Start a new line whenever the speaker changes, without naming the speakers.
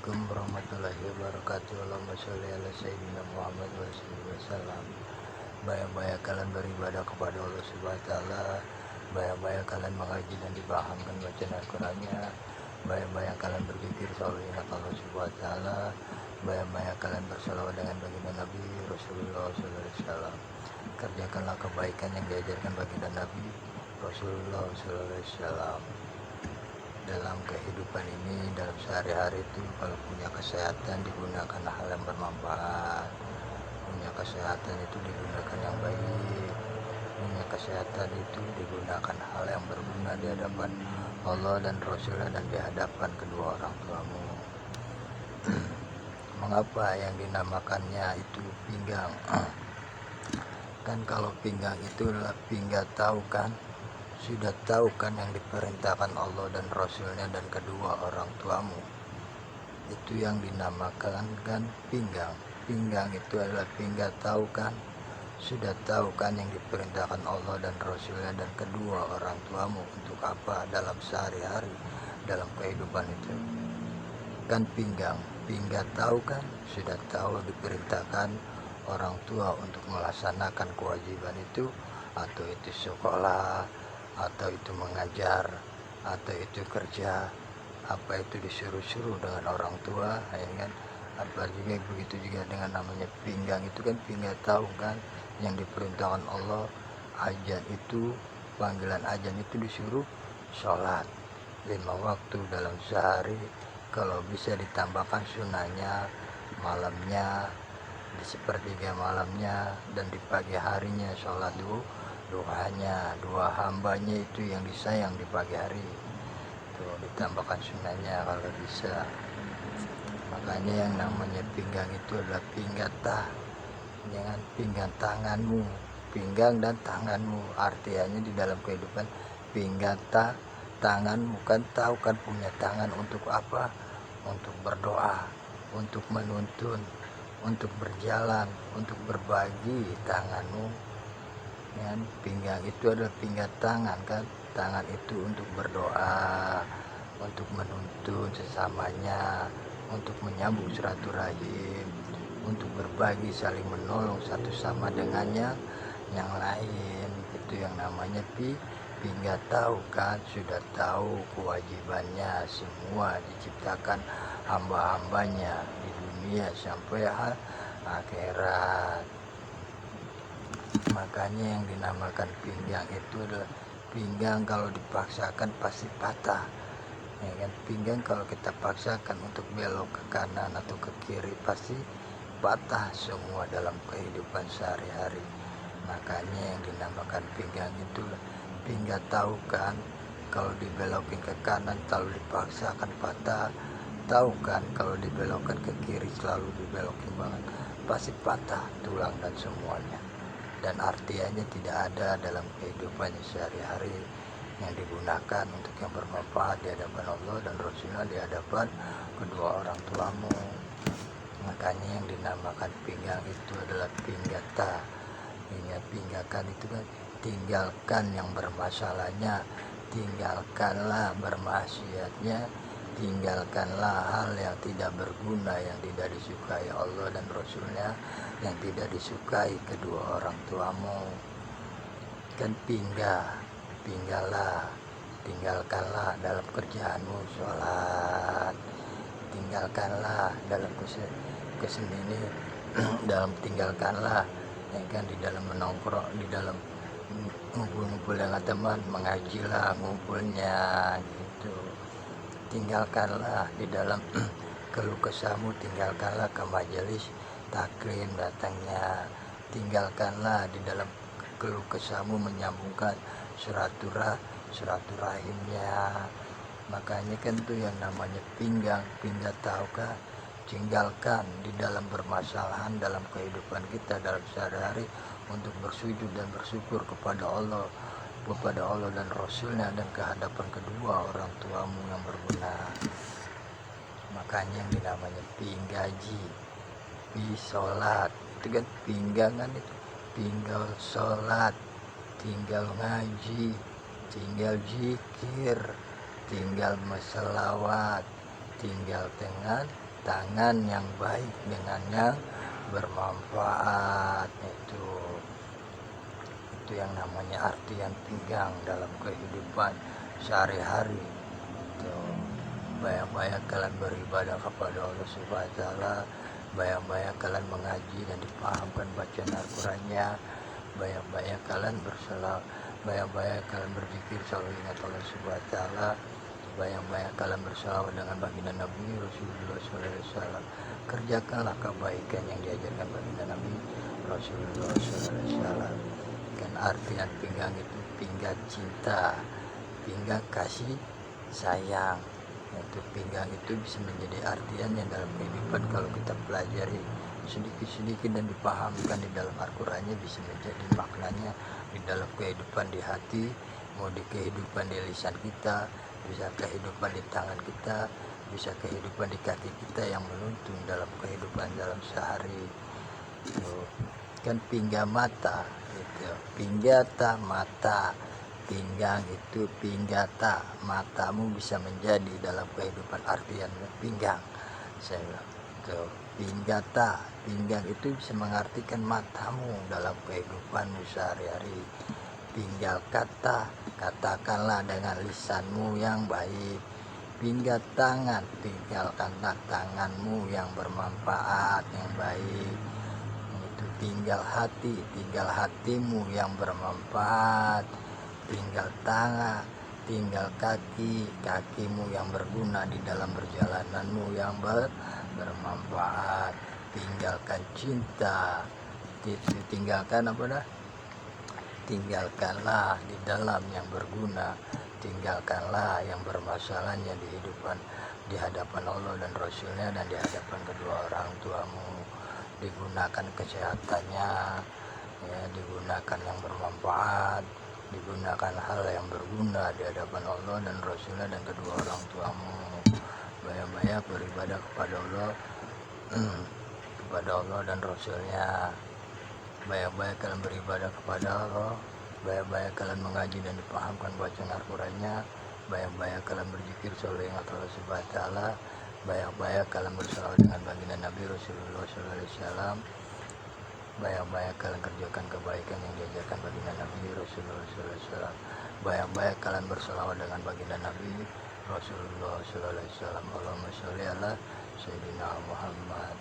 Assalamualaikum warahmatullahi wabarakatuh. Allahumma sholli ala sayyidina Muhammad wa sallam. Banyak-banyak kalian beribadah kepada Allah Subhanahu wa taala. Banyak-banyak kalian mengaji dan dipahamkan bacaan Al-Qur'annya. Banyak-banyak kalian berpikir selalu ingat Allah Subhanahu wa taala. Banyak-banyak kalian berselawat dengan baginda Nabi Rasulullah sallallahu alaihi wasallam. Kerjakanlah kebaikan yang diajarkan baginda Nabi Rasulullah sallallahu alaihi wasallam. Dalam kehidupan ini, dalam sehari-hari itu, kalau punya kesehatan digunakan hal yang bermanfaat, punya kesehatan itu digunakan yang baik, punya kesehatan itu digunakan hal yang berguna di hadapan Allah dan Rasulnya dan di hadapan kedua orang tuamu. Mengapa yang dinamakannya itu pinggang? Kan kalau pinggang itu adalah pinggang, tahu kan? Sudah tahu kan yang diperintahkan Allah dan Rasulnya dan kedua orang tuamu, itu yang dinamakan kan pinggang. Pinggang itu adalah pinggang, tahu kan? Sudah tahu kan yang diperintahkan Allah dan Rasulnya dan kedua orang tuamu untuk apa dalam sehari-hari, dalam kehidupan itu kan pinggang. Pinggang tahu kan? Sudah tahu diperintahkan orang tua untuk melaksanakan kewajiban itu, atau itu sekolah, atau itu mengajar, atau itu kerja, apa itu disuruh-suruh dengan orang tua, ya kan? Apa juga begitu juga dengan namanya pinggang itu kan pinggang, tahu kan yang diperintahkan Allah. Azan itu, panggilan azan itu disuruh sholat 5 waktu dalam sehari, kalau bisa ditambahkan sunahnya malamnya, di sepertiga malamnya, dan di pagi harinya sholat duhanya, dua hambanya itu yang disayang di pagi hari tuh ditambahkan sunahnya kalau bisa. Makanya yang namanya pinggang itu adalah pinggang jangan pinggang tanganmu, pinggang dan tanganmu artinya di dalam kehidupan. Pinggang tanganmu kan, tahu kan punya tangan untuk apa? Untuk berdoa, untuk menuntun, untuk berjalan, untuk berbagi tanganmu kan. Pinggang itu adalah pinggang tangan kan, tangan itu untuk berdoa, untuk menuntun sesamanya, untuk menyambung silaturahim, untuk berbagi, saling menolong satu sama dengannya yang lain. Itu yang namanya pinggang, tahu kan? Sudah tahu kewajibannya semua diciptakan hamba-hambanya di dunia sampai akhirat. Makanya yang dinamakan pinggang itu adalah pinggang kalau dipaksakan pasti patah, ya kan? Pinggang kalau kita paksakan untuk belok ke kanan atau ke kiri pasti patah semua dalam kehidupan sehari-hari. Makanya yang dinamakan pinggang itu pinggang, tahu kan? Kalau dibelokin ke kanan kalau dipaksakan patah, tahu kan? Kalau dibelokkan ke kiri selalu dibelokin banget pasti patah tulang dan semuanya. Dan artinya tidak ada dalam kehidupannya sehari-hari yang digunakan untuk yang bermanfaat di hadapan Allah dan Rasulnya, di hadapan kedua orang tuamu. Makanya yang dinamakan pinggang itu adalah pinggata. Pinggakan itu kan tinggalkan yang bermasalahnya, tinggalkanlah bermaksiatnya, tinggalkanlah hal yang tidak berguna, yang tidak disukai Allah dan Rasulnya, yang tidak disukai kedua orang tuamu. Kan tinggallah, tinggalkanlah dalam kerjaanmu sholat, tinggalkanlah dalam kesendiri dalam tinggalkanlah, ya kan, di dalam menongkrong, di dalam ngumpul-ngumpul dengan teman, mengajilah ngumpulnya gitu. Tinggalkanlah di dalam keluh kesahmu, tinggalkanlah ke majelis taklim datangnya, tinggalkanlah di dalam keluh kesahmu menyambungkan silaturahimnya. Makanya kan itu yang namanya pinggang. Pinggang, tahukah? Tinggalkan di dalam bermasalahan dalam kehidupan kita dalam sehari-hari untuk bersujud dan bersyukur kepada Allah dan Rasulnya dan kehadapan kedua orang tuamu yang berguna. Makanya yang dinamanya pinggaji, sholat itu kan pinggangan, itu tinggal sholat, tinggal ngaji, tinggal zikir, tinggal meselawat, tinggal dengan tangan yang baik dengan yang bermanfaat. Itu yang namanya artian pinggang dalam kehidupan sehari-hari. Banyak-banyak kalian beribadah kepada Allah Subhanahu wa taala, banyak-banyak kalian mengaji dan dipahamkan bacaan Al-Qur'annya, banyak-banyak kalian berselawat, banyak-banyak kalian berzikir selalu ingat Allah Subhanahu wa taala, banyak-banyak kalian berselawat dengan baginda Nabi Rasulullah SAW. Kerjakanlah kebaikan yang diajarkan baginda Nabi Rasulullah SAW. Kan artian pinggang itu pinggang cinta, pinggang kasih sayang. Itu pinggang itu bisa menjadi artian yang dalam kehidupan kalau kita pelajari sedikit-sedikit dan dipahamkan di dalam Al-Qur'annya, bisa menjadi maknanya di dalam kehidupan di hati, mau di kehidupan di lisan kita, bisa kehidupan di tangan kita, bisa kehidupan di kaki kita yang menuntun dalam kehidupan dalam sehari. Kan pinggang mata gitu, pinggata mata, pinggang itu pinggata, matamu bisa menjadi dalam kehidupan artian pinggang. Saya bilang tuh, pinggata, pinggang itu bisa mengartikan matamu dalam kehidupanmu sehari-hari. Pinggal kata, katakanlah dengan lisanmu yang baik. Pinggal tangan, tinggalkanlah tanganmu yang bermanfaat, yang baik. Itu tinggal hati, tinggal hatimu yang bermanfaat. Tinggal tangan, tinggal kaki, kakimu yang berguna di dalam perjalananmu yang bermanfaat. Tinggalkan cinta, tinggalkan apa dah? Tinggalkanlah di dalam yang berguna, tinggalkanlah yang bermasalahnya di hidupan, di hadapan Allah dan Rasulnya, dan di hadapan kedua orang tuamu. Digunakan kesehatannya, ya, digunakan yang bermanfaat, digunakan hal yang berguna di hadapan Allah dan Rasulnya dan kedua orang tuamu. Banyak-banyak beribadah kepada Allah, kepada Allah dan Rasulnya. Banyak-banyak kalian beribadah kepada Allah, banyak-banyak kalian mengaji dan dipahamkan bacaan Al-Qur'annya, banyak-banyak kalian berzikir selalu ingat Allah Subhanahu wa taala, banyak-banyak kalian berselawat dengan baginda Nabi Rasulullah SAW, banyak-banyak kalian kerjakan kebaikan yang diajarkan baginda Nabi Rasulullah SAW, banyak-banyak kalian berselawat dengan baginda Nabi Rasulullah SAW. Allahumma sholli ala Sayyidina Muhammad.